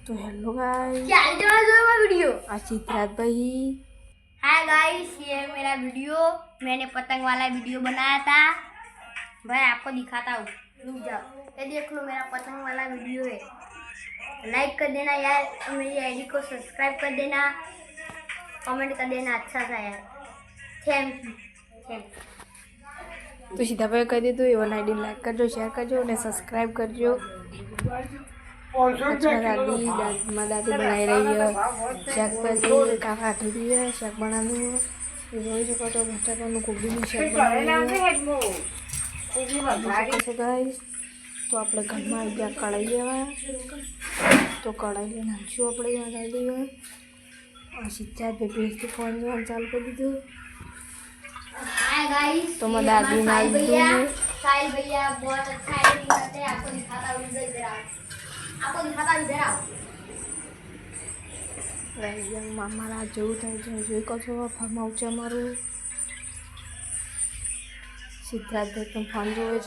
तो hello guys, क्या जो वीडियो आज सिद्धार्थ भाई। हाय गाइस, ये मेरा वीडियो मैंने पतंग वाला वीडियो बनाया था। भाई आपको दिखाता हूँ, रुक जाओ। ये देख लो, मेरा पतंग वाला वीडियो है। लाइक कर देना यार, और मेरी आईडी को सब्सक्राइब कर देना, कमेंट कर देना अच्छा सा यार। Thank you. तो सीधा भाई कह दो ये वाला आईडी लाइक करजो, शेयर करजो ने सब्सक्राइब करजो। अच्छा दादी दादी बनाई रही है शाक पर का काटी रही है शाक बनाने में જોઈ શકો છો બટાકાનું કોબીનું શાક બનાવી શકો ગાઈસ। તો આપણે ઘરમાં આવી ગયા કઢાઈ લેવા, તો કઢાઈ લઈને નાખશું આપણે એમાં ડાલી દેવા। સિદ્ધાર્થ ભાઈ પેસ્ટ ફોન જોવાનું ચાલુ કરી દીધું। हाय गाइस, तो मैं दादी नाल साहिल भैया बहुत अच्छा एडिटिंग करते हैं। आपको दिखाता हूँ, इधर आओ, आपको दिखाता हूँ, इधर आओ। મારા જેવું થાય છે જોઈ કહો છો ફાર્મ હાઉસ છે અમારું। સિદ્ધાર્થ ભાઈ પણ ફોન જોવે છે।